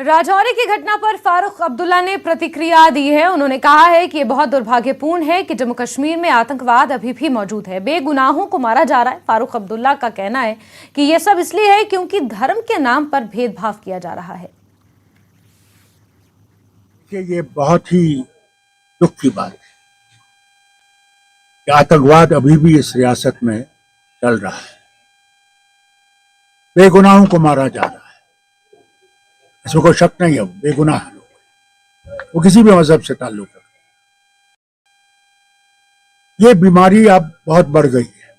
राजौरी की घटना पर फारूक अब्दुल्ला ने प्रतिक्रिया दी है। उन्होंने कहा है कि ये बहुत दुर्भाग्यपूर्ण है कि जम्मू कश्मीर में आतंकवाद अभी भी मौजूद है, बेगुनाहों को मारा जा रहा है। फारूक अब्दुल्ला का कहना है कि ये सब इसलिए है क्योंकि धर्म के नाम पर भेदभाव किया जा रहा है। ये बहुत ही दुख की बात है कि आतंकवाद अभी भी इस रियासत में चल रहा है, बेगुनाहों को मारा जा रहा है। इसमें कोई शक नहीं है, बेगुनाह लोग, वो किसी भी मजहब से ताल्लुक रखते। ये बीमारी अब बहुत बढ़ गई है।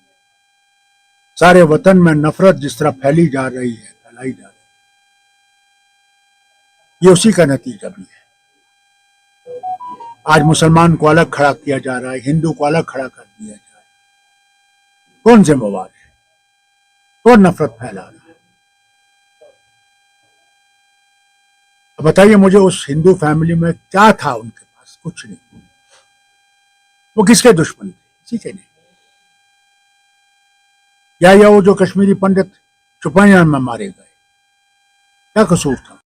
सारे वतन में नफरत जिस तरह फैलाई जा रही है, ये उसी का नतीजा भी है। आज मुसलमान को अलग खड़ा किया जा रहा है, हिंदू को अलग खड़ा कर दिया जा रहा है। कौन जिम्मेवार है? कौन नफरत फैला रहा है? अब बताइए मुझे, उस हिंदू फैमिली में क्या था? उनके पास कुछ नहीं। वो किसके दुश्मन थे? किसी के नहीं। या वो जो कश्मीरी पंडित चुपायान में मारे गए, क्या कसूर था?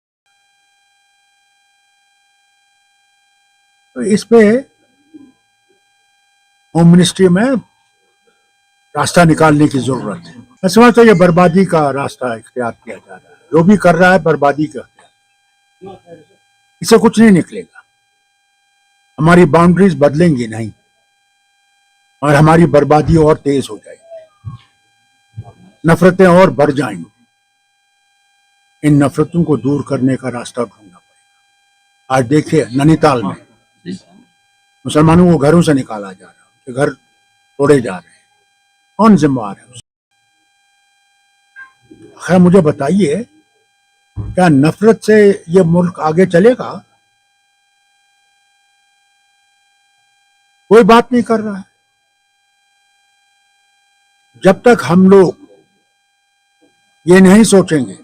तो इस पे होम मिनिस्ट्री में रास्ता निकालने की जरूरत है। मैं समझता हूं ये बर्बादी का रास्ता इख्तियार किया जा रहा है। जो भी कर रहा है बर्बादी का, इससे कुछ नहीं निकलेगा। हमारी बाउंड्रीज बदलेंगी नहीं और हमारी बर्बादी और तेज हो जाएगी, नफरतें और बढ़ जाएंगी। इन नफरतों को दूर करने का रास्ता ढूंढना पड़ेगा। आज देखिए नैनीताल में मुसलमानों को घरों से निकाला जा रहा है, उनके घर तोड़े जा रहे हैं। कौन जिम्मेवार है उसका? खैर मुझे बताइए, क्या नफरत से ये मुल्क आगे चलेगा? कोई बात नहीं कर रहा है। जब तक हम लोग ये नहीं सोचेंगे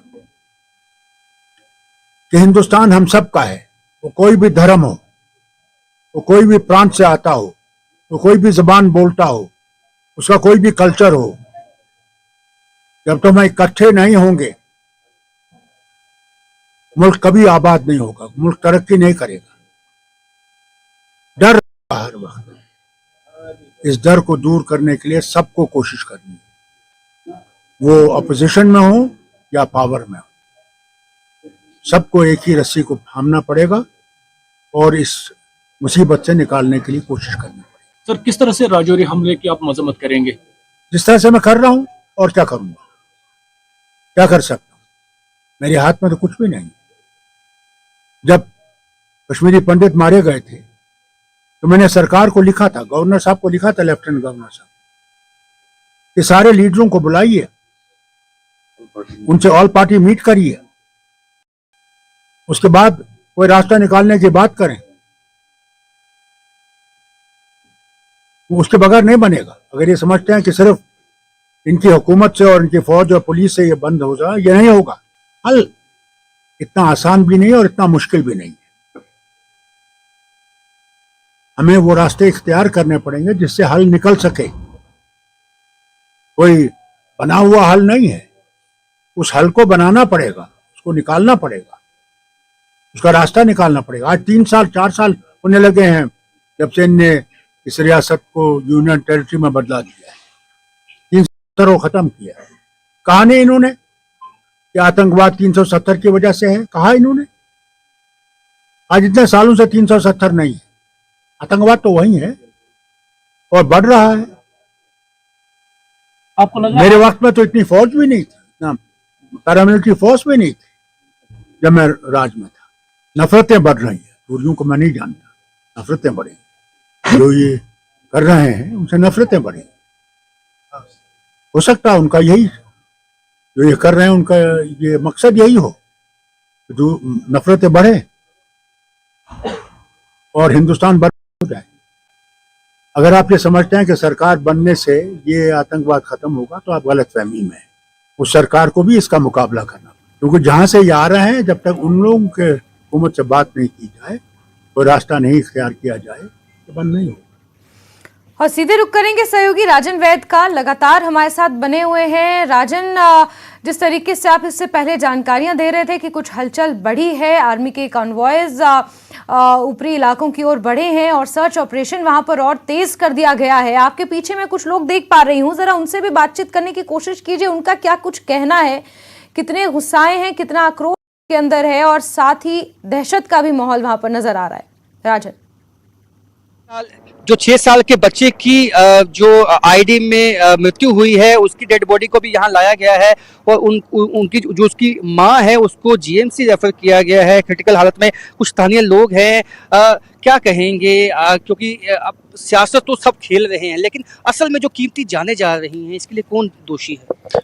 कि हिंदुस्तान हम सब का है, वो कोई भी धर्म हो, वो कोई भी प्रांत से आता हो, वो कोई भी जबान बोलता हो, उसका कोई भी कल्चर हो, जब तक हम इकट्ठे नहीं होंगे मुल्क कभी आबाद नहीं होगा, मुल्क तरक्की नहीं करेगा। डर हर वक्त। इस डर को दूर करने के लिए सबको कोशिश करनी है, वो अपोजिशन में हो या पावर में हो। सबको एक ही रस्सी को थामना पड़ेगा और इस मुसीबत से निकालने के लिए कोशिश करनी पड़ेगी। सर, किस तरह से राजौरी हमले की आप मजम्मत करेंगे? जिस तरह से मैं कर रहा हूं, और क्या करूंगा? क्या कर सकता हूं? मेरे हाथ में तो कुछ भी नहीं। जब कश्मीरी पंडित मारे गए थे तो मैंने सरकार को लिखा था, गवर्नर साहब को लिखा था, लेफ्टिनेंट गवर्नर साहब, कि सारे लीडरों को बुलाइए, उनसे ऑल पार्टी मीट करिए, उसके बाद कोई रास्ता निकालने की बात करें। वो उसके बगैर नहीं बनेगा। अगर ये समझते हैं कि सिर्फ इनकी हुकूमत से और इनकी फौज और पुलिस से ये बंद हो जाए, ये नहीं होगा। हल इतना आसान भी नहीं और इतना मुश्किल भी नहीं है। हमें वो रास्ते इख्तियार करने पड़ेंगे जिससे हल निकल सके। कोई बना हुआ हल नहीं है, उस हल को बनाना पड़ेगा, उसको निकालना पड़ेगा, उसका रास्ता निकालना पड़ेगा। आज 3 साल 4 साल होने लगे हैं जब से इनने इस रियासत को यूनियन टेरिटरी में बदला दिया है, 3 साल खत्म किया है। कहा नहीं इन्होंने कि आतंकवाद 370 की वजह से है? कहा इन्होंने? आज इतने सालों से 370 नहीं है, आतंकवाद तो वही है और बढ़ रहा है। आपको लगा मेरे वक्त में तो इतनी फौज भी नहीं थी, ना पैरामिलिट्री फोर्स भी नहीं थी जब मैं राज में था। नफरतें बढ़ रही है, दूरियों को मैं नहीं जानता, नफरतें बढ़ेंगी। जो ये कर रहे हैं उनसे नफरतें बढ़ेंगी। हो सकता है उनका यही, जो ये कर रहे हैं उनका ये मकसद यही हो, जो नफरतें बढ़े और हिंदुस्तान बर्बाद हो जाए। अगर आप ये समझते हैं कि सरकार बनने से ये आतंकवाद खत्म होगा तो आप गलतफहमी में हैं। उस सरकार को भी इसका मुकाबला करना, क्योंकि जहां से ये आ रहे हैं, जब तक उन लोगों के हुकूमत से बात नहीं की जाए, कोई रास्ता नहीं इख्तियार किया जाए, तो बंद नहीं होगा। और सीधे रुख करेंगे सहयोगी राजन वैद का, लगातार हमारे साथ बने हुए हैं। राजन, जिस तरीके से आप इससे पहले जानकारियां दे रहे थे कि कुछ हलचल बढ़ी है, आर्मी के कॉन्वॉयज ऊपरी इलाकों की ओर बढ़े हैं और सर्च ऑपरेशन वहां पर और तेज कर दिया गया है। आपके पीछे मैं कुछ लोग देख पा रही हूँ, जरा उनसे भी बातचीत करने की कोशिश कीजिए। उनका क्या कुछ कहना है, कितने गुस्साए हैं, कितना आक्रोश के अंदर है और साथ ही दहशत का भी माहौल वहां पर नजर आ रहा है। राजन, जो 6 साल के बच्चे की जो आईडी में मृत्यु हुई है, उसकी डेड बॉडी को भी यहाँ लाया गया है और उनकी जो उसकी माँ है उसको जीएमसी रेफर किया गया है क्रिटिकल हालत में। कुछ स्थानीय लोग हैं, क्या कहेंगे, क्योंकि अब सियासत तो सब खेल रहे हैं, लेकिन असल में जो कीमती जाने जा रही हैं इसके लिए कौन दोषी है?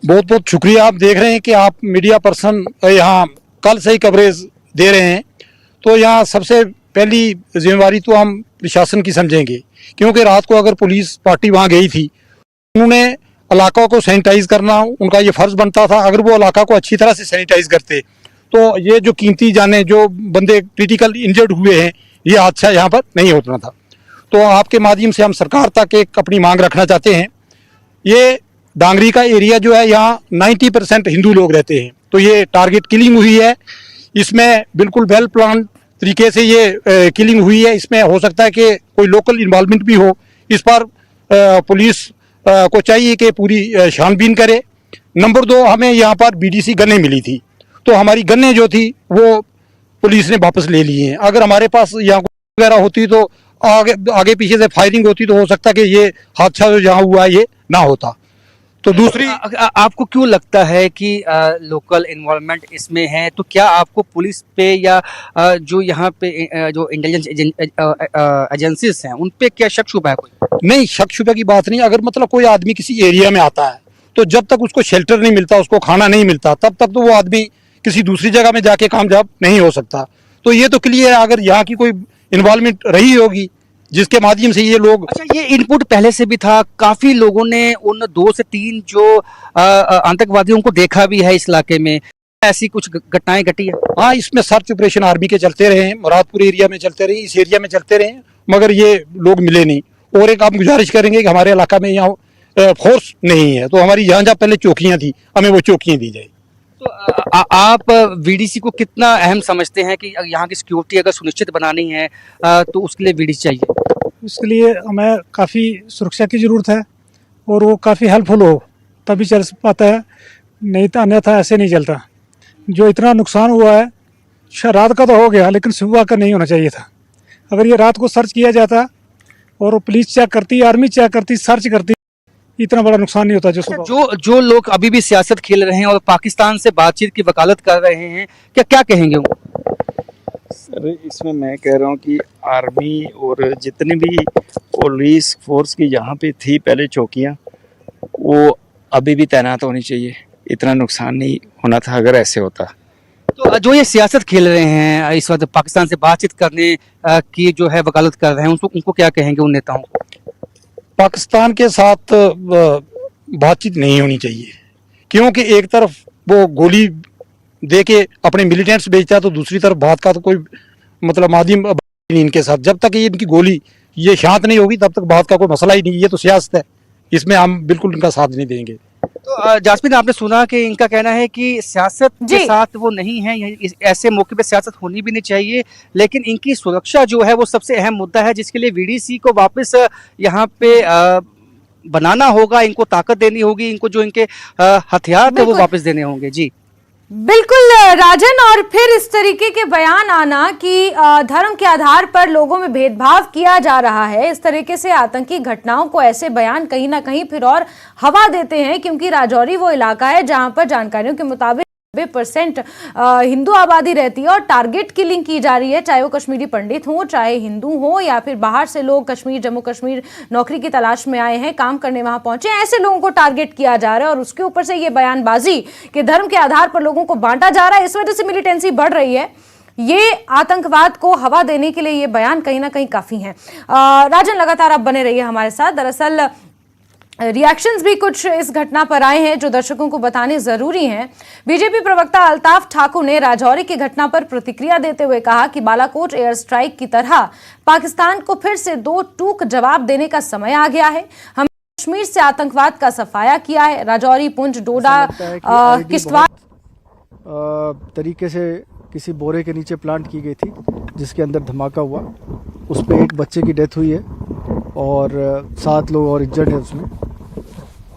बहुत बहुत शुक्रिया। आप देख रहे हैं कि आप मीडिया पर्सन यहाँ कल से ही कवरेज दे रहे हैं, तो यहाँ सबसे पहली जिम्मेवारी तो हम प्रशासन की समझेंगे, क्योंकि रात को अगर पुलिस पार्टी वहाँ गई थी, उन्होंने इलाका को सैनिटाइज करना उनका ये फर्ज बनता था। अगर वो इलाका को अच्छी तरह से सैनिटाइज करते तो ये जो कीमती जाने, जो बंदे क्रिटिकल इंजर्ड हुए हैं, ये हादसा यहाँ पर नहीं होना था। तो आपके माध्यम से हम सरकार तक एक अपनी मांग रखना चाहते हैं। ये डांगरी का एरिया जो है, यहाँ 90% हिंदू लोग रहते हैं, तो ये टारगेट किलिंग हुई है। इसमें बिल्कुल वेल प्लान तरीके से ये किलिंग हुई है। इसमें हो सकता है कि कोई लोकल इन्वॉल्वमेंट भी हो। इस पर पुलिस को चाहिए कि पूरी छानबीन करे। नंबर 2, हमें यहाँ पर बीडीसी गन्ने मिली थी, तो हमारी गन्ने जो थी वो पुलिस ने वापस ले लिए हैं। अगर हमारे पास यहाँ वगैरह होती तो आगे पीछे से फायरिंग होती तो हो सकता कि ये हादसा जो जहाँ हुआ ये ना होता। तो दूसरी, आपको क्यों लगता है कि लोकल इन्वॉल्वमेंट इसमें है? तो क्या आपको पुलिस पे या जो यहाँ पे जो इंटेलिजेंस एजेंसीज हैं उन पे क्या शक शुबा है? कोई नहीं, शक शुबा की बात नहीं। अगर मतलब कोई आदमी किसी एरिया में आता है तो जब तक उसको शेल्टर नहीं मिलता, उसको खाना नहीं मिलता, तब तक तो वो आदमी किसी दूसरी जगह में जाके कामयाब नहीं हो सकता। तो ये तो क्लियर है, अगर यहाँ की कोई इन्वॉल्वमेंट रही होगी जिसके माध्यम से ये लोग। अच्छा, ये इनपुट पहले से भी था, काफी लोगों ने उन 2 से 3 जो आतंकवादियों को देखा भी है इस इलाके में। ऐसी कुछ घटनाएं घटी है? हाँ, इसमें सर्च ऑपरेशन आर्मी के चलते रहे हैं, मुरादपुर एरिया में चलते रहे, इस एरिया में चलते रहे, मगर ये लोग मिले नहीं। और एक आप गुजारिश करेंगे कि हमारे इलाका में यहाँ फोर्स नहीं है, तो हमारी जहाँ पहले चौकियाँ थी, हमें वो चौकियाँ दी जाए। तो आप वीडीसी को कितना अहम समझते हैं कि यहाँ की सिक्योरिटी अगर सुनिश्चित बनानी है तो उसके लिए वीडीसी चाहिए? उसके लिए हमें काफ़ी सुरक्षा की ज़रूरत है और वो काफ़ी हेल्पफुल हो तभी चल पाता है, नहीं तो अन्यथा ऐसे नहीं चलता। जो इतना नुकसान हुआ है, रात का तो हो गया, लेकिन सुबह का नहीं होना चाहिए था। अगर ये रात को सर्च किया जाता और पुलिस चेक करती, आर्मी चेक करती, सर्च करती, इतना बड़ा नुकसान नहीं होता। जो लोग अभी भी सियासत खेल रहे हैं और पाकिस्तान से बातचीत की वकालत कर रहे हैं, क्या कहेंगे वो? सर, इसमें मैं कह रहा हूँ कि आर्मी और जितनी भी पुलिस फोर्स की यहाँ पे थी पहले चौकियाँ, वो अभी भी तैनात होनी चाहिए। इतना नुकसान नहीं होना था अगर ऐसे होता। तो जो ये सियासत खेल रहे हैं इस वक्त, पाकिस्तान से बातचीत करने की जो है वकालत कर रहे हैं, उनको क्या कहेंगे उन नेताओं को? पाकिस्तान के साथ बातचीत नहीं होनी चाहिए, क्योंकि एक तरफ वो गोली दे के अपने मिलिटेंट्स भेजता है, तो दूसरी तरफ बात का तो कोई मतलब माध्यम नहीं इनके साथ। जब तक ये इनकी गोली ये शांत नहीं होगी तब तक बात का कोई मसला ही नहीं। ये तो सियासत है, इसमें हम बिल्कुल इनका साथ नहीं देंगे। तो जासमीन, आपने सुना कि इनका कहना है कि सियासत के साथ वो नहीं है, ऐसे मौके पे सियासत होनी भी नहीं चाहिए, लेकिन इनकी सुरक्षा जो है वो सबसे अहम मुद्दा है, जिसके लिए वीडीसी को वापस यहाँ पे बनाना होगा, इनको ताकत देनी होगी, इनको जो इनके हथियार थे वो वापस देने होंगे। जी बिल्कुल राजन, और फिर इस तरीके के बयान आना कि धर्म के आधार पर लोगों में भेदभाव किया जा रहा है, इस तरीके से आतंकी घटनाओं को ऐसे बयान कहीं ना कहीं फिर और हवा देते हैं, क्योंकि राजौरी वो इलाका है जहां पर जानकारियों के मुताबिक 90% हिंदू आबादी रहती है और टारगेट किलिंग की जा रही है, चाहे वो कश्मीरी पंडित हो, चाहे हिंदू हो, या फिर बाहर से लोग कश्मीर, जम्मू कश्मीर नौकरी की तलाश में आए हैं, काम करने वहां पहुंचे हैं, ऐसे लोगों को टारगेट किया जा रहा है। और उसके ऊपर से ये बयानबाजी कि धर्म के आधार पर लोगों को बांटा जा रहा है, इस वजह से मिलिटेंसी बढ़ रही है, ये आतंकवाद को हवा देने के लिए ये बयान कहीं ना कहीं काफी है। राजन, लगातार आप बने रहिए हमारे साथ। दरअसल रिएक्शंस भी कुछ इस घटना पर आए हैं जो दर्शकों को बताने जरूरी हैं। बीजेपी प्रवक्ता अल्ताफ ठाकुर ने राजौरी की घटना पर प्रतिक्रिया देते हुए कहा कि बालाकोट एयर स्ट्राइक की तरह पाकिस्तान को फिर से दो टूक जवाब देने का समय आ गया है। हम कश्मीर से आतंकवाद का सफाया किया है। राजौरी, पुंछ, डोडा, किश्तवाड़ तरीके से किसी बोरे के नीचे प्लांट की गई थी जिसके अंदर धमाका हुआ। उस पर एक बच्चे की डेथ हुई है और 7 लोग और इंजर्ड है। उसमें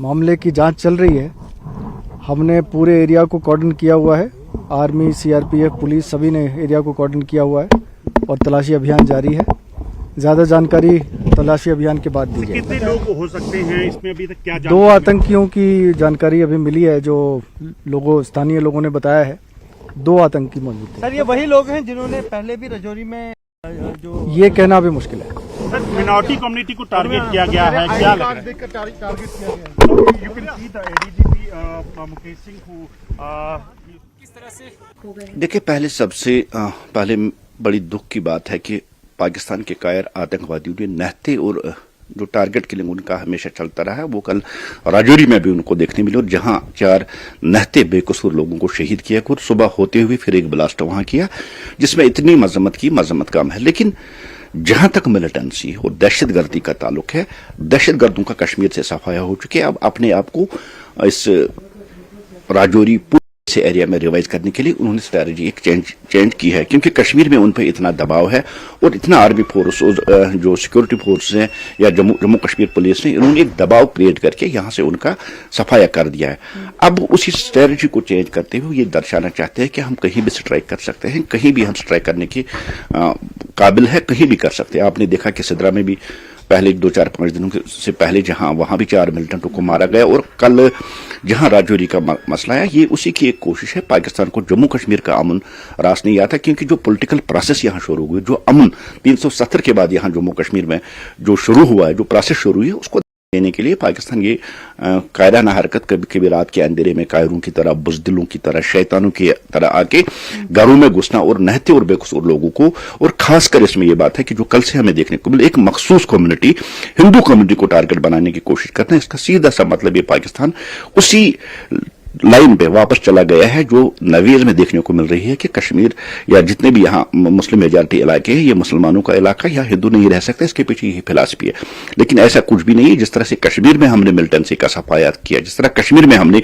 मामले की जांच चल रही है। हमने पूरे एरिया को कॉर्डन किया हुआ है। आर्मी, सीआरपीएफ, पुलिस सभी ने एरिया को कॉर्डन किया हुआ है और तलाशी अभियान जारी है। ज़्यादा जानकारी तलाशी अभियान के बाद दी जाएगी। कितने लोग हो सकते हैं इसमें? अभी तक क्या 2 आतंकियों की जानकारी अभी मिली है जो स्थानीय लोगों ने बताया है। 2 आतंकी मौजूद थे। सर, ये वही लोग हैं जिन्होंने पहले भी राजौरी में जो ये कहना भी मुश्किल है। सर, मिनॉरिटी कम्युनिटी को टारगेट किया गया है, क्या लग रहा है? टारगेट किया गया। You can see the ADGP Mukesh Singh किस तरह से देखिए, पहले बड़ी दुख की बात है कि पाकिस्तान के कायर आतंकवादियों ने नहते और जो टारगेट किलिंग उनका हमेशा चलता रहा है, वो कल राजौरी में भी उनको देखने मिली और जहां 4 नहते बेकसूर लोगों को शहीद किया और सुबह होते हुए फिर एक ब्लास्ट वहां किया, जिसमें इतनी मजम्मत कम है। लेकिन जहां तक मिलिटेंसी और दहशतगर्दी का ताल्लुक है, दहशतगर्दों का कश्मीर से सफाया हो चुके। अब अपने आप को इस राजौरी से एरिया में रिवाइज करने के लिए उन्होंने स्ट्रैटेजी एक चेंज की है, क्योंकि कश्मीर में उन पर इतना दबाव है और इतना आर्मी फोर्स और जो सिक्योरिटी फोर्स हैं या जम्मू कश्मीर पुलिस ने, इन्होंने एक दबाव क्रिएट करके यहां से उनका सफाया कर दिया है। अब उसी स्ट्रैटेजी को चेंज करते हुए ये दर्शाना चाहते हैं कि हम कहीं भी स्ट्राइक कर सकते हैं, कहीं भी हम स्ट्राइक करने के काबिल है, कहीं भी कर सकते हैं। आपने देखा कि सिद्रा में भी पहले 2-4-5 दिनों से पहले वहां भी 4 मिलिटेंटों को मारा गया और कल जहां राजौरी का मसला है, ये उसी की एक कोशिश है। पाकिस्तान को जम्मू कश्मीर का अमन रास नहीं आता, क्योंकि जो पॉलिटिकल प्रोसेस यहां शुरू हुई, जो अमन 370 के बाद यहां जम्मू कश्मीर में जो शुरू हुआ है, जो प्रोसेस शुरू हुई है, उसको देने के लिए पाकिस्तान ये कायराना हरकत कभी रात के अंधेरे में कायरों की तरह, बुज़दिलों की तरह, शैतानों की तरह आके घरों में घुसना और नहते और बेकसूर लोगों को, और खासकर इसमें यह बात है कि जो कल से हमें देखने को मिले, एक मखसूस कम्युनिटी, हिंदू कम्युनिटी को टारगेट बनाने की कोशिश करते हैं। इसका सीधा सा मतलब ये पाकिस्तान उसी लाइन पे वापस चला गया है जो नवीज में देखने को मिल रही है कि कश्मीर या जितने भी यहाँ मुस्लिम मेजॉरिटी इलाके हैं, ये मुसलमानों का इलाका, या हिंदू नहीं रह सकते। इसके पीछे यही फिलॉसफी है, लेकिन ऐसा कुछ भी नहीं है। जिस तरह से कश्मीर में हमने मिलिटेंसी का सफाया किया, जिस तरह कश्मीर में हमने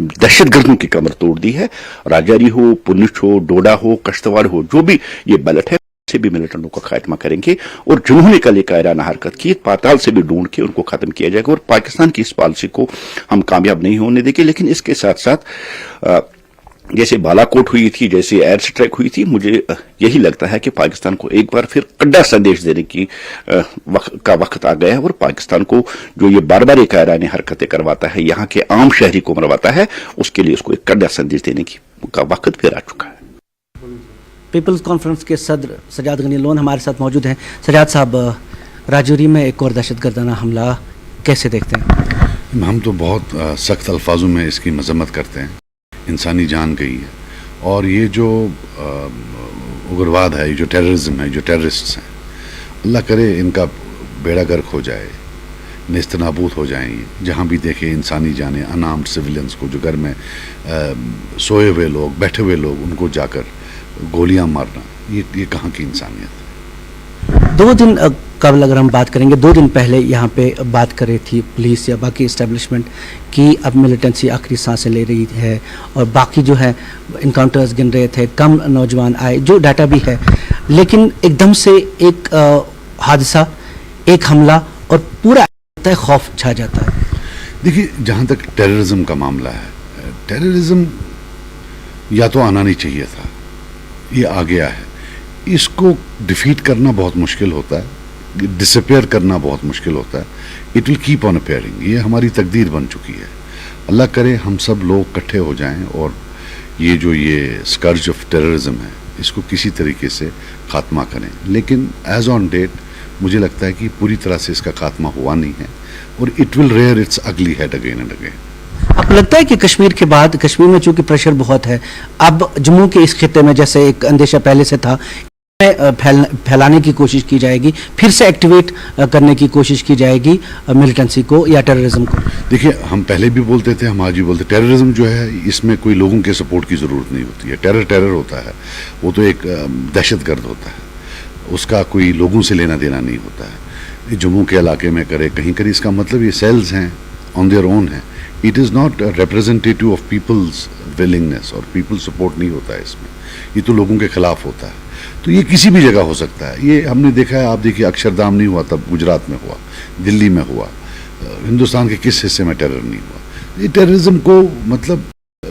दहशतगर्दों की कमर तोड़ दी है, राजौरी हो, पुंछ हो, डोडा हो, किश्तवाड़ हो, जो भी ये बेल्ट है, से भी मिलिटेंटों का खात्मा करेंगे और जिन्होंने कल एक कायराना हरकत की, पाताल से भी ढूंढ के उनको खत्म किया जाएगा और पाकिस्तान की इस पॉलिसी को हम कामयाब नहीं होने देंगे। लेकिन इसके साथ साथ जैसे बालाकोट हुई थी, जैसे एयर स्ट्राइक हुई थी, मुझे यही लगता है कि पाकिस्तान को एक बार फिर कड़ा संदेश देने की वक्त आ गया है और पाकिस्तान को जो ये बार-बार कायरानी हरकतें करवाता है, यहाँ के आम शहरी को मरवाता है, उसके लिए उसको एक कड़ा संदेश देने की का वक्त फिर आ चुका है। पीपल्स कॉन्फ्रेंस के सदर सजाद गनी लोन हमारे साथ मौजूद हैं। सजाद साहब, राजौरी में एक और दहशतगर्दाना हमला कैसे देखते हैं? हम तो बहुत सख्त अल्फाजों में इसकी मजम्मत करते हैं। इंसानी जान गई है और ये जो उग्रवाद है, ये जो टेररिज्म है, जो टेररिस्ट्स हैं, अल्लाह करे इनका बेड़ा गर्क हो जाए, नेस्तनाबूद हो जाएं। जहाँ भी देखे इंसानी जाने, अनआर्म्ड सिविलियंस को, जो घर में सोए हुए लोग, बैठे हुए लोग, उनको जाकर गोलियां मारना, ये कहाँ की इंसानियत है? 2 दिन कबल अगर हम बात करेंगे, 2 दिन पहले यहाँ पे बात कर रही थी पुलिस या बाकी इस्टेब्लिशमेंट कि अब मिलिटेंसी आखिरी सांसें ले रही है और बाकी जो है इनकाउंटर्स गिन रहे थे, कम नौजवान आए, जो डाटा भी है। लेकिन एकदम से एक हादसा, एक हमला और पूरा खौफ छा जाता है। देखिए, जहाँ तक टेररिज्म का मामला है, टेररिज्म या तो आना नहीं चाहिए था, ये आ गया है। इसको डिफीट करना बहुत मुश्किल होता है, डिसअपेयर करना बहुत मुश्किल होता है। It will keep on appearing, ये हमारी तकदीर बन चुकी है। अल्लाह करे हम सब लोग इकट्ठे हो जाएं और ये जो ये स्कर्ज ऑफ टेररिज्म है, इसको किसी तरीके से खात्मा करें। लेकिन एज ऑन डेट मुझे लगता है कि पूरी तरह से इसका खात्मा हुआ नहीं है और इट विल रेयर इट्स अगली हेड अगेन एंड अगेन। आपको लगता है कि कश्मीर के बाद, कश्मीर में चूंकि प्रेशर बहुत है, अब जम्मू के इस खित्ते में जैसे एक अंदेशा पहले से था फैलाने की कोशिश की जाएगी, फिर से एक्टिवेट करने की कोशिश की जाएगी मिलिटेंसी को या टेररिज्म को? देखिए, हम पहले भी बोलते थे, हम आज भी बोलते, टेररिज्म जो है इसमें कोई लोगों के सपोर्ट की ज़रूरत नहीं होती है। टेरर होता है, वो तो एक दहशतगर्द होता है, उसका कोई लोगों से लेना देना नहीं होता है। जम्मू के इलाके में करे, कहीं करे, इसका मतलब ये सेल्स हैं, ऑन देयर ओन है। It is not representative of people's willingness और पीपल सपोर्ट नहीं होता है इसमें, ये तो लोगों के खिलाफ होता है। तो ये किसी भी जगह हो सकता है, ये हमने देखा है। आप देखिए, अक्षरधाम नहीं हुआ तब गुजरात में हुआ, दिल्ली में हुआ, हिंदुस्तान के किस हिस्से में टेरर नहीं हुआ। ये टेररिज्म को मतलब,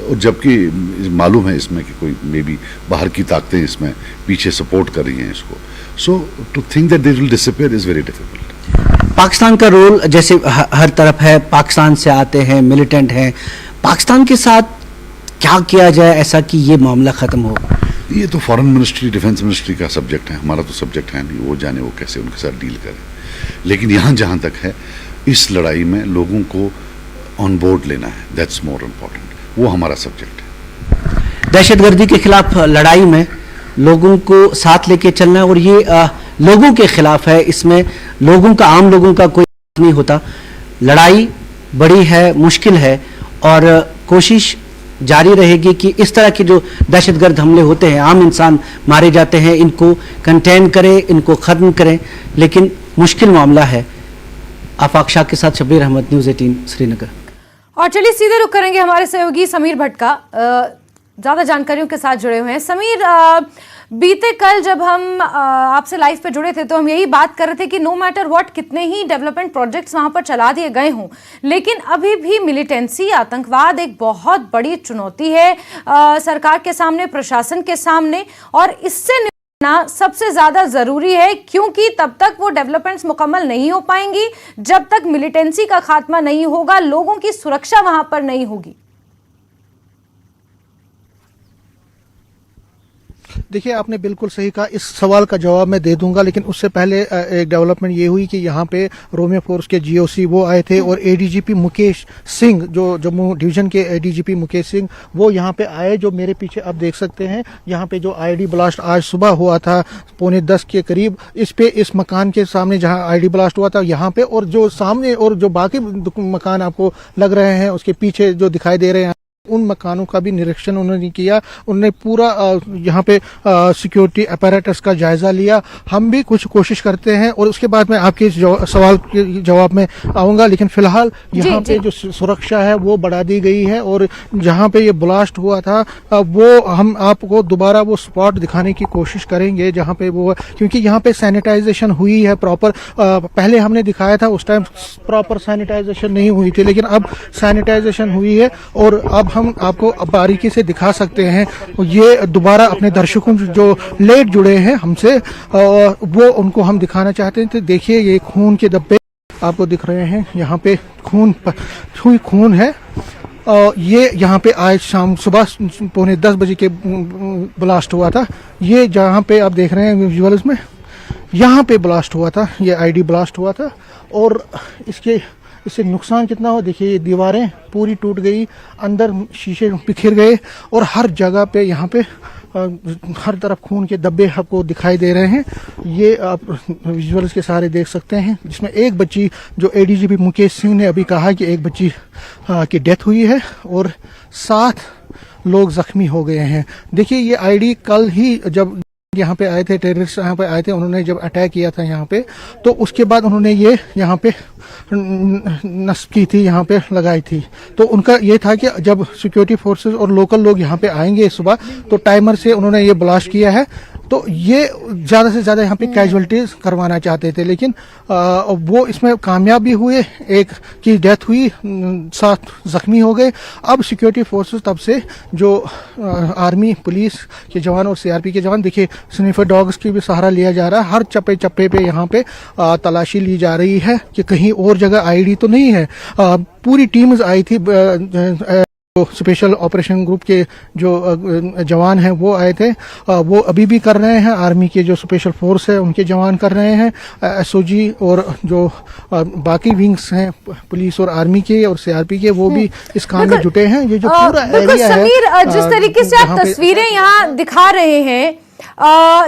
और जबकि मालूम है इसमें कि कोई मे बी बाहर की ताकतें इसमें पीछे सपोर्ट कर रही हैं इसको, so to think that they will disappear is very difficult. Pakistan का रोल जैसे हर तरफ है, पाकिस्तान से आते हैं, मिलिटेंट हैं, पाकिस्तान के साथ क्या किया जाए ऐसा कि ये मामला खत्म हो? ये तो फॉरेन मिनिस्ट्री, डिफेंस मिनिस्ट्री का सब्जेक्ट है, हमारा तो सब्जेक्ट है नहीं, वो जाने वो कैसे उनके साथ डील करें। लेकिन यहाँ जहाँ तक है, इस लड़ाई में लोगों को ऑन बोर्ड लेना है, दैट्स मोर इम्पोर्टेंट, वो हमारा सब्जेक्ट है। दहशतगर्दी के खिलाफ लड़ाई में लोगों को साथ लेके चलना है, और ये लोगों के खिलाफ है, इसमें लोगों का, आम लोगों का कोई नहीं होता। लड़ाई बड़ी है, मुश्किल है, और कोशिश जारी रहेगी कि इस तरह के जो दहशतगर्द हमले होते हैं, आम इंसान मारे जाते हैं, इनको कंटेन करें, इनको ख़त्म करें, लेकिन मुश्किल मामला है। आफाक शाह के साथ शब्बीर अहमद, न्यूज़ 18 श्रीनगर। और चलिए सीधे रुक करेंगे हमारे सहयोगी समीर भट्ट ज़्यादा जानकारियों के साथ जुड़े हुए हैं। समीर, बीते कल जब हम आपसे लाइव पे जुड़े थे तो हम यही बात कर रहे थे कि नो मैटर व्हाट, कितने ही डेवलपमेंट प्रोजेक्ट्स वहां पर चला दिए गए हों, लेकिन अभी भी मिलिटेंसी, आतंकवाद एक बहुत बड़ी चुनौती है सरकार के सामने, प्रशासन के सामने, और इससे निपटना सबसे ज़्यादा ज़रूरी है, क्योंकि तब तक वो डेवलपमेंट्स मुकम्मल नहीं हो पाएंगी जब तक मिलिटेंसी का खात्मा नहीं होगा, लोगों की सुरक्षा वहां पर नहीं होगी। देखिए, आपने बिल्कुल सही कहा, इस सवाल का जवाब मैं दे दूंगा, लेकिन उससे पहले एक डेवलपमेंट ये हुई कि यहाँ पे रोमियो फोर्स के जीओसी वो आए थे, और एडीजीपी मुकेश सिंह, जो जम्मू डिवीजन के एडीजीपी मुकेश सिंह, वो यहाँ पे आए। जो मेरे पीछे आप देख सकते हैं, यहाँ पे जो आईडी ब्लास्ट आज सुबह हुआ था 9:45 के करीब, इस मकान के सामने जहाँ आईडी ब्लास्ट हुआ था, यहाँ पे, और जो सामने और जो बाकी मकान आपको लग रहे हैं उसके पीछे जो दिखाई दे रहे हैं, उन मकानों का भी निरीक्षण उन्होंने किया। उन्होंने पूरा यहाँ पे सिक्योरिटी अपैरेटस का जायजा लिया। हम भी कुछ कोशिश करते हैं, और उसके बाद मैं आपके सवाल के जवाब में आऊंगा, लेकिन फिलहाल यहाँ पे जो सुरक्षा है वो बढ़ा दी गई है, और जहाँ पे ये ब्लास्ट हुआ था वो हम आपको दोबारा वो स्पॉट दिखाने की कोशिश करेंगे जहाँ पे वो, क्योंकि यहाँ पे सैनिटाइजेशन हुई है प्रॉपर। पहले हमने दिखाया था, उस टाइम प्रॉपर सैनिटाइजेशन नहीं हुई थी, लेकिन अब सैनिटाइजेशन हुई है, और अब हम आपको बारीकी से दिखा सकते हैं। ये दोबारा अपने दर्शकों जो लेट जुड़े हैं हमसे, वो उनको हम दिखाना चाहते हैं। तो देखिए, ये खून के धब्बे आपको दिख रहे हैं, यहाँ पे खून है। ये यहाँ पे आज शाम सुबह 9:45 बजे के ब्लास्ट हुआ था। ये जहाँ पे आप देख रहे हैं विजुअल्स में, यहाँ पे ब्लास्ट हुआ था, ये आईडी ब्लास्ट हुआ था, और इससे नुकसान कितना हो, देखिए, ये दीवारें पूरी टूट गई, अंदर शीशे बिखर गए, और हर जगह पे यहाँ पे हर तरफ खून के धब्बे आपको दिखाई दे रहे हैं। ये आप विजुअल्स के सहारे देख सकते हैं, जिसमें एक बच्ची, जो एडीजीपी मुकेश सिंह ने अभी कहा कि एक बच्ची की डेथ हुई है, और 7 लोग जख्मी हो गए हैं। देखिए, ये आईडी कल ही जब यहाँ पे आए थे, टेररिस्ट यहाँ पे आए थे, उन्होंने जब अटैक किया था यहाँ पे, तो उसके बाद उन्होंने ये यहाँ पे नस्ब की थी, यहाँ पे लगाई थी। तो उनका ये था कि जब सिक्योरिटी फोर्सेस और लोकल लोग यहाँ पे आएंगे सुबह, तो टाइमर से उन्होंने ये ब्लास्ट किया है। तो ये ज़्यादा से ज़्यादा यहाँ पे कैजुअलिटीज करवाना चाहते थे, लेकिन वो इसमें कामयाब भी हुए। एक की डेथ हुई, 7 जख्मी हो गए। अब सिक्योरिटी फोर्सेस तब से जो आर्मी, पुलिस के जवान और सीआरपी के जवान, देखिए, स्निफर डॉग्स की भी सहारा लिया जा रहा है। हर चप्पे चप्पे पे यहाँ पे तलाशी ली जा रही है कि कहीं और जगह आईडी तो नहीं है। पूरी टीम्स आई थी, जो स्पेशल ऑपरेशन ग्रुप के जो जवान हैं वो आए थे, वो अभी भी कर रहे हैं। आर्मी के जो स्पेशल फोर्स है उनके जवान कर रहे हैं। एसओजी और जो बाकी विंग्स हैं पुलिस और आर्मी के और सीआरपी के, वो भी इस काम में जुटे हैं। ये जो पूरा एरिया है, जिस तरीके से आप तस्वीरें यहाँ दिखा रहे हैं,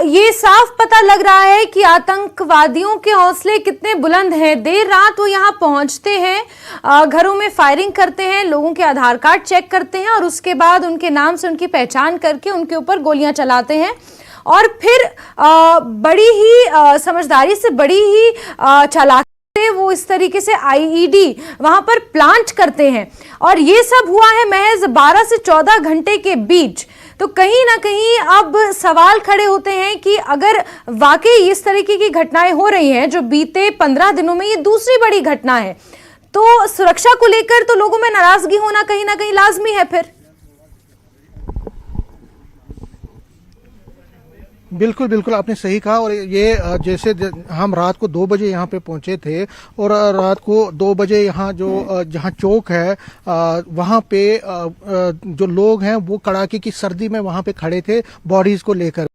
ये साफ पता लग रहा है कि आतंकवादियों के हौसले कितने बुलंद हैं। देर रात वो यहाँ पहुंचते हैं, घरों में फायरिंग करते हैं, लोगों के आधार कार्ड चेक करते हैं और उसके बाद उनके नाम से उनकी पहचान करके उनके ऊपर गोलियां चलाते हैं और फिर बड़ी ही समझदारी से, बड़ी ही चालाकी से वो इस तरीके से आईईडी वहां पर प्लांट करते हैं। और ये सब हुआ है महज 12 से 14 घंटे के बीच। तो कहीं ना कहीं अब सवाल खड़े होते हैं कि अगर वाकई इस तरीके की घटनाएं हो रही हैं, जो बीते 15 दिनों में ये दूसरी बड़ी घटना है, तो सुरक्षा को लेकर तो लोगों में नाराजगी होना कहीं ना कहीं लाजमी है फिर। बिल्कुल बिल्कुल आपने सही कहा। और ये जैसे हम रात को 2 बजे यहाँ पे पहुंचे थे और रात को 2 बजे यहाँ जो जहाँ चौक है वहाँ पे जो लोग हैं वो कड़ाके की सर्दी में वहाँ पे खड़े थे बॉडीज को लेकर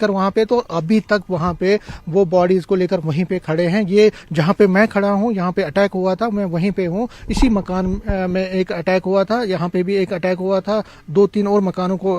वहाँ पे। तो अभी तक वहाँ पे वो बॉडीज को लेकर वहीं पे खड़े हैं। ये जहाँ पे मैं खड़ा हूँ, यहाँ पे अटैक हुआ था, मैं वहीं पे हूँ। इसी मकान में एक अटैक हुआ था, यहाँ पे भी एक अटैक हुआ था, 2-3 और मकानों को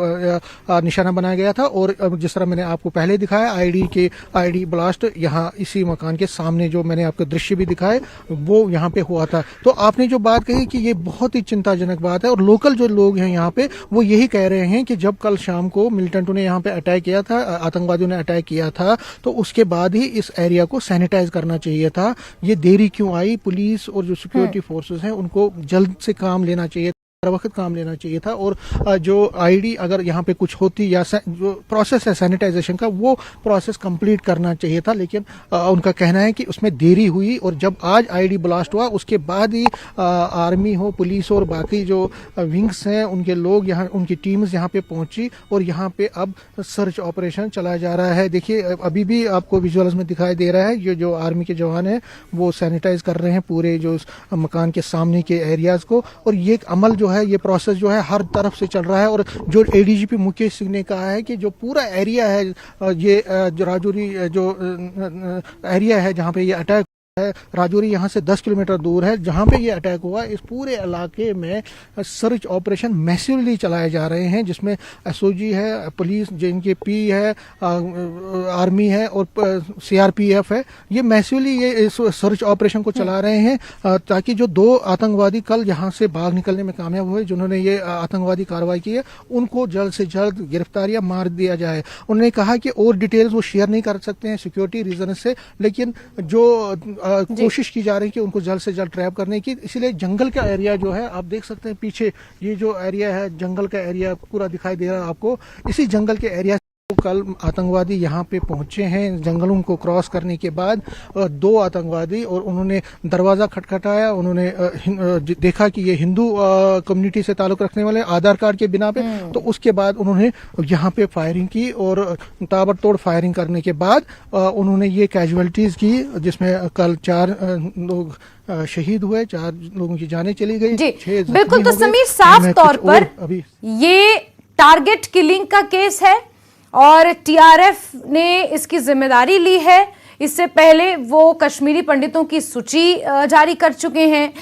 निशाना बनाया गया था। और जिस तरह मैंने आपको पहले दिखाया आईडी ब्लास्ट यहाँ इसी मकान के सामने जो मैंने आपको दृश्य भी दिखाए वो यहाँ पे हुआ था। तो आपने जो बात कही कि ये बहुत ही चिंताजनक बात है और लोकल जो लोग हैं यहाँ पे वो यही कह रहे हैं कि जब कल शाम को मिलिटेंटों ने यहाँ पे अटैक किया था, आतंकवादियों ने अटैक किया था, तो उसके बाद ही इस एरिया को सैनिटाइज करना चाहिए था। ये देरी क्यों आई? पुलिस और जो सिक्योरिटी फोर्सेस हैं उनको जल्द से काम लेना चाहिए, वक्त काम लेना चाहिए था। और जो आईडी अगर यहाँ पे कुछ होती या जो प्रोसेस है सैनिटाइजेशन का वो प्रोसेस कंप्लीट करना चाहिए था। लेकिन उनका कहना है कि उसमें देरी हुई और जब आज आईडी ब्लास्ट हुआ उसके बाद ही आर्मी हो, पुलिस और बाकी जो विंग्स हैं उनके लोग यहाँ, उनकी टीम्स यहाँ पे पहुंची और यहाँ पे अब सर्च ऑपरेशन चलाया जा रहा है। देखिए अभी भी आपको विजुअल्स में दिखाई दे रहा है ये जो आर्मी के जवान है वो सैनिटाइज कर रहे हैं पूरे जो मकान के सामने के एरियाज को। और ये अमल जो है, ये प्रोसेस जो है हर तरफ से चल रहा है। और जो एडीजीपी मुकेश सिंह ने कहा है कि जो पूरा एरिया है, ये जो राजौरी जो एरिया है जहाँ पे ये अटैक है, राजौरी यहाँ से 10 किलोमीटर दूर है जहाँ पे ये अटैक हुआ, इस पूरे इलाके में सर्च ऑपरेशन मैसिवली चलाए जा रहे हैं, जिसमें एसओजी है, पुलिस, जेएनकेपी है, आर्मी है और सीआरपीएफ है। ये मैसिवली ये सर्च ऑपरेशन को चला रहे हैं ताकि जो 2 आतंकवादी कल यहाँ से भाग निकलने में कामयाब हुए, जिन्होंने ये आतंकवादी कार्रवाई की है, उनको जल्द से जल्द गिरफ्तार या मार दिया जाए। उन्होंने कहा कि और डिटेल्स वो शेयर नहीं कर सकते हैं सिक्योरिटी रीजन से, लेकिन जो कोशिश की जा रही है कि उनको जल्द से जल्द ट्रैप करने की। इसलिए जंगल का एरिया जो है आप देख सकते हैं पीछे, ये जो एरिया है जंगल का एरिया पूरा दिखाई दे रहा है आपको। इसी जंगल के एरिया कल आतंकवादी यहाँ पे पहुंचे हैं जंगलों को क्रॉस करने के बाद, 2 आतंकवादी, और उन्होंने दरवाजा खटखटाया। उन्होंने देखा कि ये हिंदू कम्युनिटी से ताल्लुक रखने वाले आधार कार्ड के बिना पे, तो उसके बाद उन्होंने यहाँ पे फायरिंग की और ताबड़तोड़ फायरिंग करने के बाद उन्होंने ये कैजुअलिटीज की, जिसमें कल 4 लोग शहीद हुए, 4 लोगों की जानें चली गई, 6 बिल्कुल। तो समीर, साफ तौर पर ये टारगेट किलिंग का केस है और टीआरएफ ने इसकी जिम्मेदारी ली है। इससे पहले वो कश्मीरी पंडितों की सूची जारी कर चुके हैं,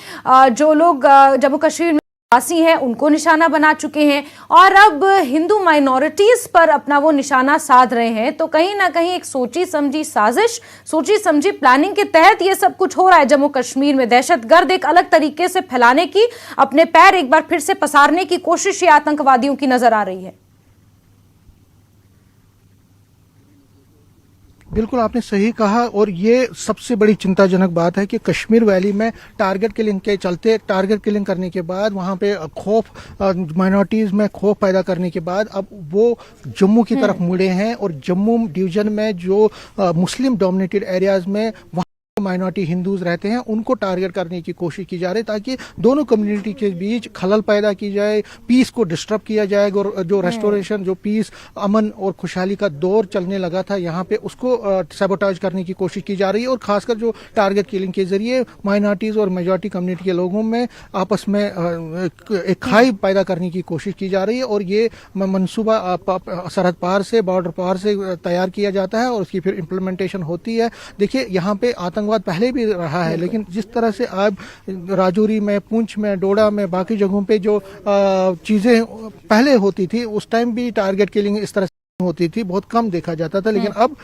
जो लोग जम्मू कश्मीर में वासी हैं उनको निशाना बना चुके हैं और अब हिंदू माइनॉरिटीज पर अपना वो निशाना साध रहे हैं। तो कहीं ना कहीं एक सोची समझी साजिश, सोची समझी प्लानिंग के तहत ये सब कुछ हो रहा है। जम्मू कश्मीर में दहशतगर्द एक अलग तरीके से फैलाने की, अपने पैर एक बार फिर से पसारने की कोशिश ये आतंकवादियों की नजर आ रही है। बिल्कुल आपने सही कहा। और ये सबसे बड़ी चिंताजनक बात है कि कश्मीर वैली में टारगेट किलिंग के चलते, टारगेट किलिंग करने के बाद वहां पे खौफ, माइनॉरिटीज में खौफ पैदा करने के बाद अब वो जम्मू की तरफ मुड़े हैं। और जम्मू डिवीजन में जो मुस्लिम डोमिनेटेड एरियाज में माइनॉरिटी हिंदूज रहते हैं उनको टारगेट करने की कोशिश की जा रही है, ताकि दोनों कम्युनिटी के बीच खलल पैदा की जाए, पीस को डिस्टर्ब किया जाएगा। और जो रेस्टोरेशन, जो पीस, अमन और खुशहाली का दौर चलने लगा था यहाँ पे, उसको सैबोटाज करने की कोशिश की जा रही है। और खासकर जो टारगेट किलिंग के जरिए माइनॉरिटीज और मेजॉरिटी कम्युनिटी के लोगों में आपस में एक खाई पैदा करने की कोशिश की जा रही है। और ये मनसूबा सरहद पार से, बॉर्डर पार से तैयार किया जाता है और उसकी फिर इम्प्लीमेंटेशन होती है। देखिए यहाँ पे आतंकवाद पहले भी रहा है, लेकिन जिस तरह से अब राजौरी में, पुंछ में, डोडा में, बाकी जगहों पे जो चीजें पहले होती थी, उस टाइम भी टारगेट किलिंग इस तरह होती थी, बहुत कम देखा जाता था, लेकिन अब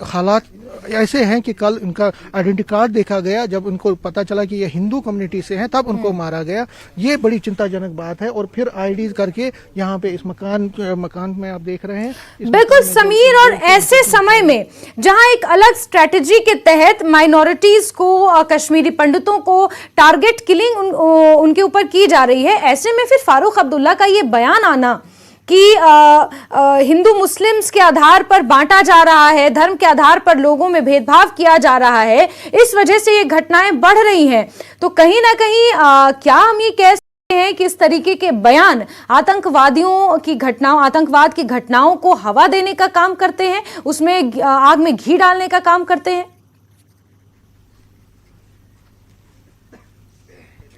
हालात ऐसे हैं कि कल इनका आइडेंटिटी कार्ड देखा गया, जब उनको पता चला कि ये हिंदू कम्युनिटी से हैं तब उनको मारा गया। ये बड़ी चिंताजनक बात है। और फिर आईडी करके यहाँ पे इस मकान में आप देख रहे हैं। बिल्कुल समीर, और ऐसे समय में जहां एक अलग स्ट्रेटजी के तहत माइनॉरिटीज को, कश्मीरी पंडितों को टारगेट किलिंग उनके ऊपर की जा रही है, ऐसे में फिर फारूक अब्दुल्ला का ये बयान आना कि हिंदू मुस्लिम्स के आधार पर बांटा जा रहा है, धर्म के आधार पर लोगों में भेदभाव किया जा रहा है, इस वजह से ये घटनाएं बढ़ रही हैं, तो कहीं ना कहीं क्या हम ये कह सकते हैं कि इस तरीके के बयान आतंकवादियों की घटनाओं, आतंकवाद की घटनाओं को हवा देने का काम करते हैं, उसमें आग में घी डालने का काम करते हैं?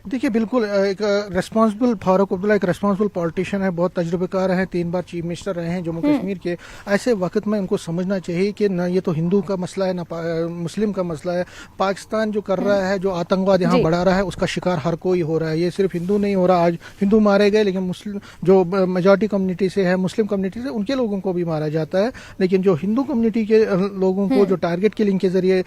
देखिए, बिल्कुल एक रेस्पॉन्सिबल फारूक अब्दुल्ला एक रेस्पॉन्सिबल पॉलिटिशियन है, बहुत तजुर्बेकार हैं, 3 बार चीफ मिनिस्टर रहे हैं जम्मू कश्मीर के। ऐसे वक्त में उनको समझना चाहिए कि न ये तो हिंदू का मसला है, न मुस्लिम का मसला है। पाकिस्तान जो कर रहा है, जो आतंकवाद यहाँ बढ़ा रहा है, उसका शिकार हर कोई हो रहा है। ये सिर्फ हिंदू नहीं हो रहा, आज हिंदू मारे गए, लेकिन मुस्लिम जो मेजॉरिटी कम्युनिटी से है, मुस्लिम कम्युनिटी से, उनके लोगों को भी मारा जाता है। लेकिन जो हिंदू कम्युनिटी के लोगों को जो टारगेट किलिंग के जरिए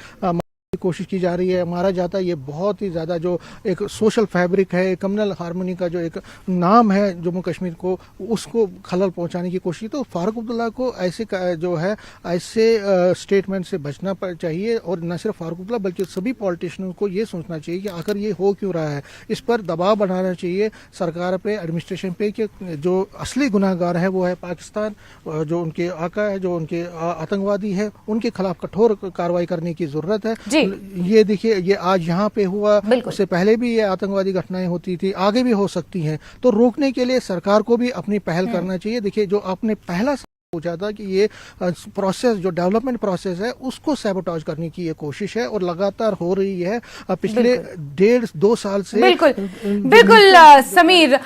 कोशिश की जा रही है, मारा जाता है, ये बहुत ही ज़्यादा जो एक सोशल फैब्रिक है, कम्युनल हार्मनी का जो एक नाम है जम्मू कश्मीर को, उसको खलल पहुंचाने की कोशिश। तो फारूक अब्दुल्ला को ऐसे जो है ऐसे स्टेटमेंट से बचना चाहिए। और न सिर्फ फारूक अब्दुल्ला बल्कि सभी पॉलिटिशियनों को ये सोचना चाहिए कि आखिर ये हो क्यों रहा है, इस पर दबाव बनाना चाहिए सरकार पे, एडमिनिस्ट्रेशन पे, कि जो असली गुनाहगार है वो है पाकिस्तान, जो उनके आका है, जो उनके आतंकवादी है, उनके खिलाफ कठोर कार्रवाई करने की जरूरत है। ये देखिए, ये आज यहाँ पे हुआ, उससे पहले भी ये आतंकवादी घटनाएं होती थी, आगे भी हो सकती हैं। तो रोकने के लिए सरकार को भी अपनी पहल करना चाहिए। देखिए, जो आपने पहला पूछा था कि ये प्रोसेस, जो डेवलपमेंट प्रोसेस है, उसको सैबोटाज करने की ये कोशिश है और लगातार हो रही है पिछले 1.5-2 साल से। बिल्कुल समीर,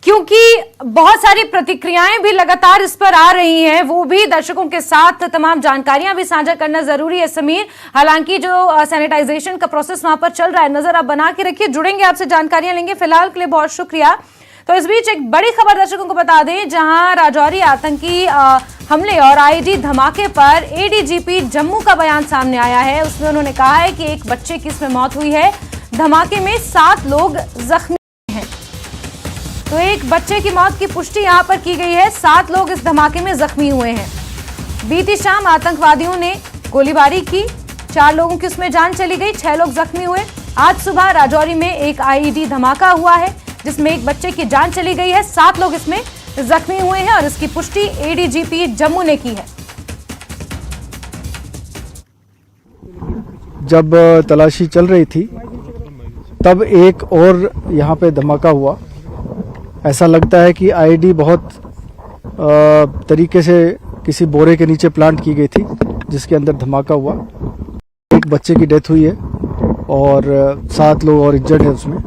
क्योंकि बहुत सारी प्रतिक्रियाएं भी लगातार इस पर आ रही हैं, वो भी दर्शकों के साथ तमाम जानकारियां भी साझा करना जरूरी है समीर। हालांकि जो सैनिटाइजेशन का प्रोसेस वहां पर चल रहा है, नजर आप बना के रखिए, जुड़ेंगे आपसे, जानकारियां लेंगे। फिलहाल के लिए बहुत शुक्रिया। तो इस बीच एक बड़ी खबर दर्शकों को बता दें, जहां राजौरी आतंकी हमले और आईडी धमाके पर एडीजीपी जम्मू का बयान सामने आया है। उसमें उन्होंने कहा है कि एक बच्चे की इसमें मौत हुई है, धमाके में 7 लोग जख्मी हैं। तो एक बच्चे की मौत की पुष्टि यहां पर की गई है, 7 लोग इस धमाके में जख्मी हुए हैं। बीती शाम आतंकवादियों ने गोलीबारी की, 4 लोगों की उसमें जान चली गई, 6 लोग जख्मी हुए। आज सुबह राजौरी में एक आईडी धमाका हुआ है, जिसमें एक बच्चे की जान चली गई है, 7 लोग इसमें जख्मी हुए हैं और इसकी पुष्टि एडीजीपी जम्मू ने की है। जब तलाशी चल रही थी तब एक और यहाँ पे धमाका हुआ। ऐसा लगता है कि आईडी बहुत तरीके से किसी बोरे के नीचे प्लांट की गई थी, जिसके अंदर धमाका हुआ। एक बच्चे की डेथ हुई है और 7 लोग और इंजर्ड है उसमें।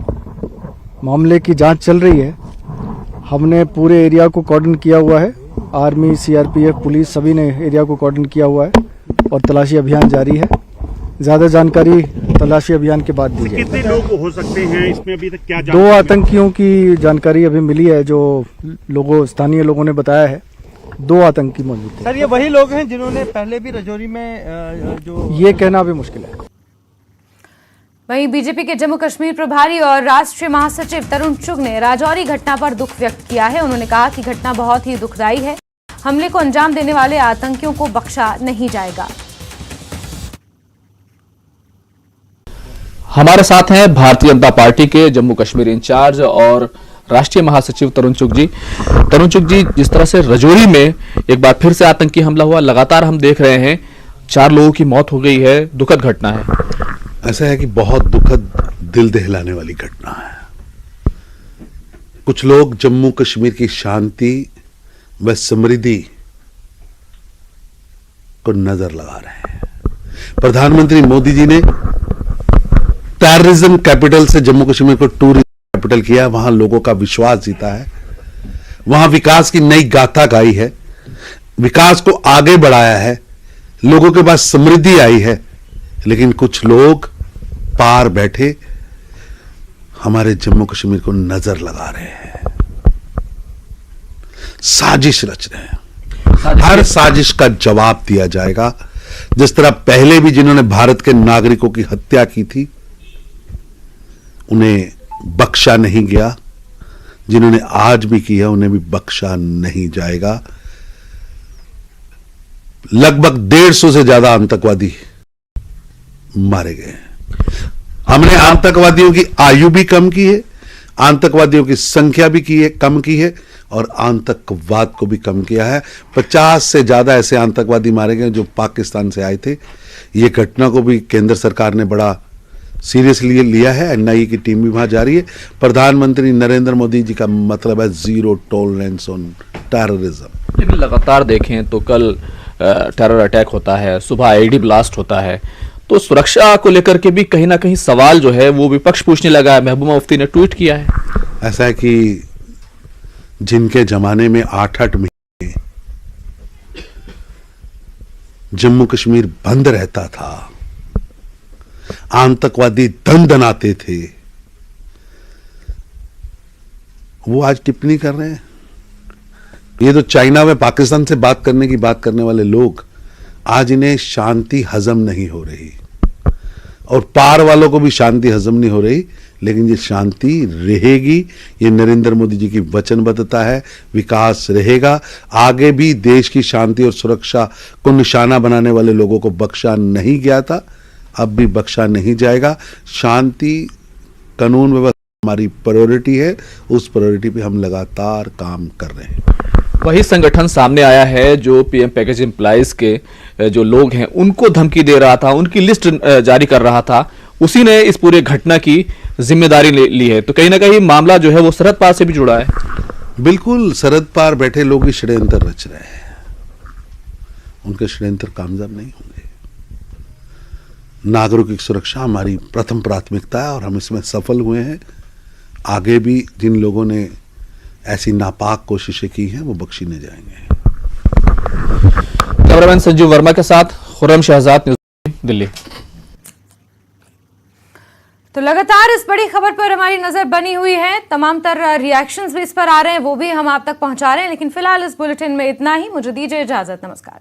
मामले की जांच चल रही है। हमने पूरे एरिया को कॉर्डन किया हुआ है, आर्मी, सीआरपीएफ, पुलिस सभी ने एरिया को कॉर्डन किया हुआ है और तलाशी अभियान जारी है। ज़्यादा जानकारी तलाशी अभियान के बाद दी जाएगी। कितने लोग हो सकते हैं इसमें, अभी तक क्या 2 आतंकियों की जानकारी अभी मिली है, जो स्थानीय लोगों ने बताया है। 2 आतंकी मौजूद थे। सर, ये वही लोग हैं जिन्होंने पहले भी राजौरी में जो, ये कहना भी मुश्किल है। वहीं बीजेपी के जम्मू कश्मीर प्रभारी और राष्ट्रीय महासचिव तरुण चुग ने राजौरी घटना पर दुख व्यक्त किया है। उन्होंने कहा कि घटना बहुत ही दुखदायी है, हमले को अंजाम देने वाले आतंकियों को बख्शा नहीं जाएगा। हमारे साथ हैं भारतीय जनता पार्टी के जम्मू कश्मीर इंचार्ज और राष्ट्रीय महासचिव तरुण चुग जी। तरुण चुग जी, जिस तरह से राजौरी में एक बार फिर से आतंकी हमला हुआ, लगातार हम देख रहे हैं 4 लोगों की मौत हो गई है, दुखद घटना है। ऐसा है कि बहुत दुखद, दिल दहलाने वाली घटना है। कुछ लोग जम्मू कश्मीर की शांति व समृद्धि को नजर लगा रहे हैं। प्रधानमंत्री मोदी जी ने टेररिज्म कैपिटल से जम्मू कश्मीर को टूरिज्म कैपिटल किया, वहां लोगों का विश्वास जीता है, वहां विकास की नई गाथा गाई है, विकास को आगे बढ़ाया है, लोगों के पास समृद्धि आई है। लेकिन कुछ लोग पार बैठे हमारे जम्मू कश्मीर को नजर लगा रहे हैं, साजिश रच रहे हैं। हर साजिश का जवाब दिया जाएगा। जिस तरह पहले भी जिन्होंने भारत के नागरिकों की हत्या की थी उन्हें बख्शा नहीं गया, जिन्होंने आज भी की है उन्हें भी बख्शा नहीं जाएगा। लगभग 150 से ज्यादा आतंकवादी मारे गए। हमने आतंकवादियों की आयु भी कम की है, आतंकवादियों की संख्या भी की है, कम की है, और आतंकवाद को भी कम किया है। 50 से ज्यादा ऐसे आतंकवादी मारे गए जो पाकिस्तान से आए थे। ये घटना को भी केंद्र सरकार ने बड़ा सीरियसली लिया है। एनआईए की टीम भी वहां जा रही है। प्रधानमंत्री नरेंद्र मोदी जी का मतलब है जीरो टॉलरेंस ऑन टेररिज्म। लेकिन लगातार देखें तो कल टेरर अटैक होता है, सुबह आईडी ब्लास्ट होता है, तो सुरक्षा को लेकर के भी कहीं ना कहीं सवाल जो है वो विपक्ष पूछने लगा है। महबूबा मुफ्ती ने ट्वीट किया है, ऐसा है कि जिनके जमाने में 8-8 महीने जम्मू कश्मीर बंद रहता था, आतंकवादी दंदनाते थे, वो आज टिप्पणी कर रहे हैं। ये तो चाइना में पाकिस्तान से बात करने वाले लोग, आज इन्हें शांति हजम नहीं हो रही, और पार वालों को भी शांति हजम नहीं हो रही। लेकिन ये शांति रहेगी, ये नरेंद्र मोदी जी की वचनबद्धता है। विकास रहेगा। आगे भी देश की शांति और सुरक्षा को निशाना बनाने वाले लोगों को बख्शा नहीं गया था, अब भी बख्शा नहीं जाएगा। शांति, कानून व्यवस्था हमारी प्रायोरिटी है, उस प्रायोरिटी पे हम लगातार काम कर रहे हैं। वही संगठन सामने आया है जो पीएम पैकेज एम्प्लॉइज के जो लोग हैं उनको धमकी दे रहा था, उनकी लिस्ट जारी कर रहा था, उसी ने इस पूरे घटना की जिम्मेदारी ली है। तो कहीं ना कहीं मामला जो है वो सरहद पार से भी जुड़ा है। बिल्कुल, सरहद पार बैठे लोग ही षड्यंत्र रच रहे हैं, उनके षड्यंत्र कामयाब नहीं होंगे। नागरिकों की सुरक्षा हमारी प्रथम प्राथमिकता है और हम इसमें सफल हुए हैं। आगे भी जिन लोगों ने ऐसी नापाक कोशिशें की हैं वो बख्शी नहीं जाएंगे। कैमरामैन संजीव वर्मा के साथ खुर्रम शहजाद, न्यूज़ दिल्ली। तो लगातार इस बड़ी खबर पर हमारी नजर बनी हुई है, तमाम तरह रिएक्शंस भी इस पर आ रहे हैं, वो भी हम आप तक पहुंचा रहे हैं। लेकिन फिलहाल इस बुलेटिन में इतना ही। मुझे दीजिए इजाजत, नमस्कार।